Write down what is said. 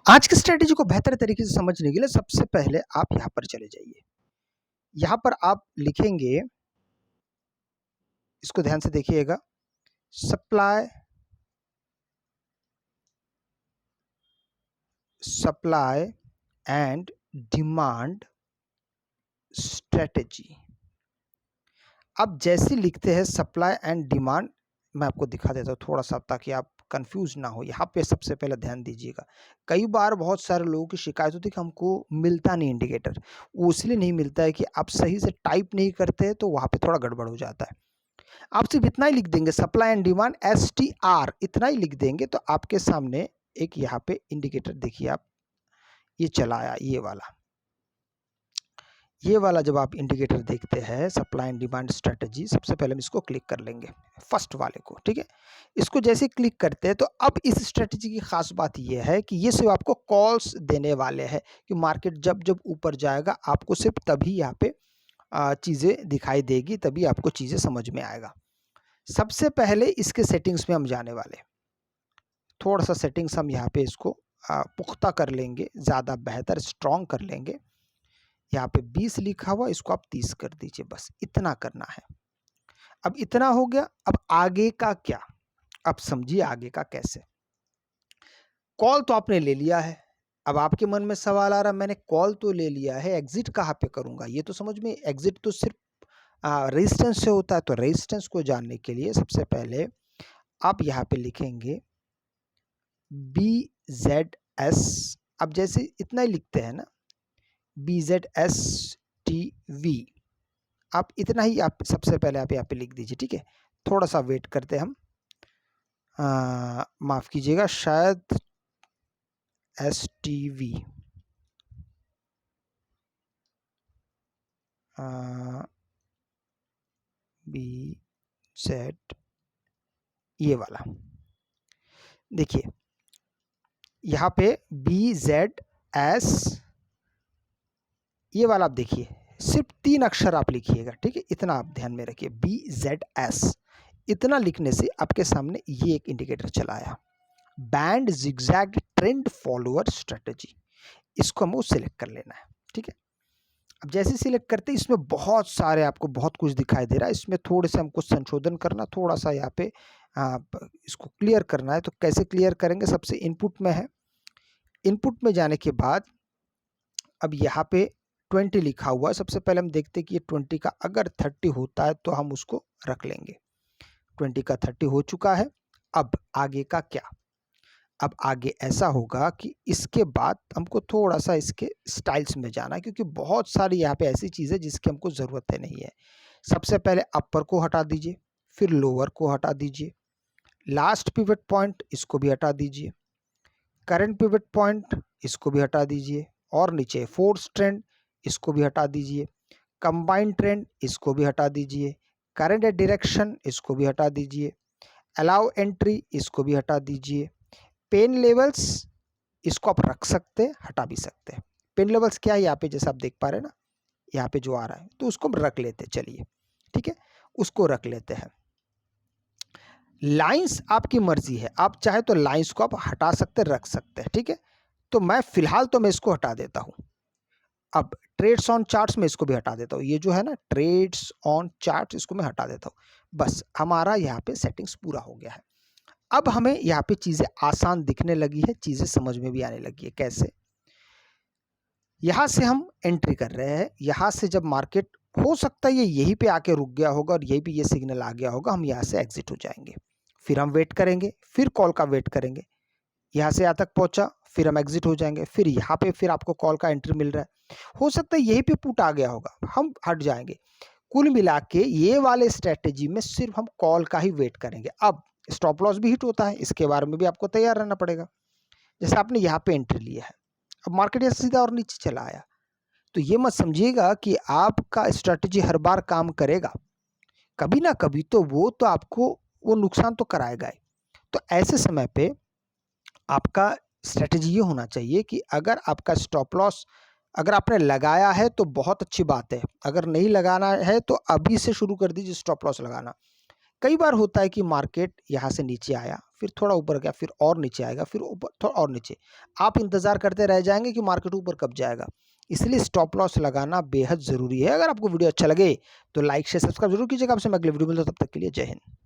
आज की स्ट्रैटेजी को बेहतर तरीके से समझने के लिए सबसे पहले आप यहाँ पर चले जाइए। यहाँ पर आप लिखेंगे, इसको ध्यान से देखिएगा, सप्लाई एंड डिमांड स्ट्रैटेजी। अब जैसे लिखते हैं सप्लाई एंड डिमांड, मैं आपको दिखा देता हूँ थोड़ा सा ताकि आप कंफ्यूज ना हो। यहाँ पे सबसे पहले ध्यान दीजिएगा, कई बार बहुत सारे लोगों की शिकायत होती है कि हमको मिलता नहीं इंडिकेटर। वो इसलिए नहीं मिलता है कि आप सही से टाइप नहीं करते, तो वहाँ पे थोड़ा गड़बड़ हो जाता है। आप सिर्फ इतना ही लिख देंगे, सप्लाई एंड डिमांड STR, इतना ही लिख देंगे तो आपके सामने एक यहाँ पे इंडिकेटर देखिए आप, ये चला आया, ये वाला जब आप इंडिकेटर देखते हैं सप्लाई एंड डिमांड स्ट्रेटजी, सबसे पहले हम इसको क्लिक कर लेंगे, फर्स्ट वाले को, ठीक है। इसको जैसे क्लिक करते हैं तो अब इस स्ट्रेटजी की खास बात ये है कि ये सिर्फ आपको कॉल्स देने वाले हैं कि मार्केट जब जब ऊपर जाएगा आपको सिर्फ तभी यहाँ पे चीज़ें दिखाई देगी, तभी आपको चीज़ें समझ में आएगा। सबसे पहले इसके सेटिंग्स में हम जाने वाले, थोड़ा सा सेटिंग्स हम यहाँ पे इसको पुख्ता कर लेंगे, ज़्यादा बेहतर स्ट्रॉन्ग कर लेंगे। यहाँ पे 20 लिखा हुआ, इसको आप 30 कर दीजिए, बस इतना करना है। अब इतना हो गया, अब आगे का क्या, अब समझिए आगे का कैसे। कॉल तो आपने ले लिया है, अब आपके मन में सवाल आ रहा, मैंने कॉल तो ले लिया है, एग्जिट कहाँ पे करूँगा। ये तो समझ में, एग्जिट तो सिर्फ रेजिस्टेंस से होता है। तो रेजिस्टेंस को जानने के लिए सबसे पहले आप यहाँ पे लिखेंगे BZS। अब जैसे इतना ही लिखते हैं ना, BZSTV, आप इतना ही आप सबसे पहले आप यहाँ पे लिख दीजिए, ठीक है। थोड़ा सा वेट करते हैं हम, माफ़ कीजिएगा, शायद STV, BZ, ये वाला देखिए, यहाँ पे BZS, ये वाला आप देखिए, सिर्फ 3 अक्षर आप लिखिएगा, ठीक है। इतना आप ध्यान में रखिए, BZS, इतना लिखने से आपके सामने ये एक इंडिकेटर चला आया, band zigzag trend follower strategy. इसको हमको सिलेक्ट कर लेना है, ठीक है। अब जैसे सिलेक्ट करते हैं, इसमें बहुत सारे आपको बहुत कुछ दिखाई दे रहा है, इसमें थोड़े से हमको संशोधन करना, थोड़ा सा यहाँ पे इसको क्लियर करना है। तो कैसे क्लियर करेंगे, सबसे इनपुट में है, इनपुट में जाने के बाद अब यहाँ पे 20 लिखा हुआ है। सबसे पहले हम देखते हैं कि ये 20 का अगर 30 होता है तो हम उसको रख लेंगे। 20 का 30 हो चुका है। अब आगे का क्या, अब आगे ऐसा होगा कि इसके बाद हमको थोड़ा सा इसके स्टाइल्स में जाना है, क्योंकि बहुत सारी यहाँ पे ऐसी चीज़ें जिसकी हमको ज़रूरत है नहीं है। सबसे पहले अपर को हटा दीजिए, फिर लोअर को हटा दीजिए, लास्ट पिवट पॉइंट इसको भी हटा दीजिए, करंट पिवट पॉइंट इसको भी हटा दीजिए, और नीचे फोर्स ट्रेंड इसको भी हटा दीजिए, कंबाइंड ट्रेंड इसको भी हटा दीजिए, करंट डायरेक्शन इसको भी हटा दीजिए, अलाउ एंट्री इसको भी हटा दीजिए, पेन लेवल्स इसको आप रख सकते हैं, हटा भी सकते हैं। पेन लेवल्स क्या है, यहाँ पे जैसे आप देख पा रहे हैं ना, यहाँ पे जो आ रहा है, तो उसको हम रख लेते हैं, चलिए ठीक है, उसको रख लेते हैं। लाइंस आपकी मर्जी है, आप चाहे तो लाइंस को आप हटा सकते हैं, रख सकते हैं, ठीक है। तो मैं फिलहाल तो मैं इसको हटा देता हूँ। अब ट्रेड्स ऑन चार्ट्स में इसको भी हटा देता हूँ, ये जो है ना ट्रेड्स ऑन चार्ट्स, इसको मैं हटा देता हूँ। बस हमारा यहाँ पे सेटिंग्स पूरा हो गया है। अब हमें यहाँ पे चीज़ें आसान दिखने लगी है, चीज़ें समझ में भी आने लगी है। कैसे, यहाँ से हम एंट्री कर रहे हैं, यहाँ से जब मार्केट, हो सकता है ये यहीं पे आके रुक गया होगा और यही भी ये सिग्नल आ गया होगा, हम यहाँ से एग्जिट हो जाएंगे। फिर हम वेट करेंगे, फिर कॉल का वेट करेंगे, यहाँ से यहाँ तक पहुँचा, फिर हम एग्जिट हो जाएंगे, फिर यहाँ पे फिर आपको कॉल का एंट्री मिल रहा है, हो सकता है यहीं पे पुट आ गया होगा, हम हट जाएंगे। कुल मिला के ये वाले स्ट्रेटेजी में सिर्फ हम कॉल का ही वेट करेंगे। अब स्टॉप लॉस भी हिट होता है, इसके बारे में भी आपको तैयार रहना पड़ेगा। जैसे आपने यहाँ पे एंट्री लिया है, अब मार्केट यहाँ सीधा और नीचे चला आया, तो ये मत समझिएगा कि आपका स्ट्रेटेजी हर बार काम करेगा, कभी ना कभी तो वो तो आपको वो नुकसान तो कराएगा ही। तो ऐसे समय पे आपका स्ट्रेटेजी ये होना चाहिए कि अगर आपका स्टॉप लॉस अगर आपने लगाया है तो बहुत अच्छी बात है, अगर नहीं लगाना है तो अभी से शुरू कर दीजिए स्टॉप लॉस लगाना। कई बार होता है कि मार्केट यहाँ से नीचे आया, फिर थोड़ा ऊपर गया, फिर और नीचे आएगा, फिर ऊपर थोड़ा और नीचे। आप इंतजार करते रह जाएंगे कि मार्केट ऊपर कब जाएगा। इसलिए स्टॉप लॉस लगाना बेहद जरूरी है। अगर आपको वीडियो अच्छा लगे तो लाइक शेयर सब्सक्राइब जरूर कीजिएगा। आपसे मैं अगले वीडियो में मिलता हूं, तब तक के लिए जय हिंद।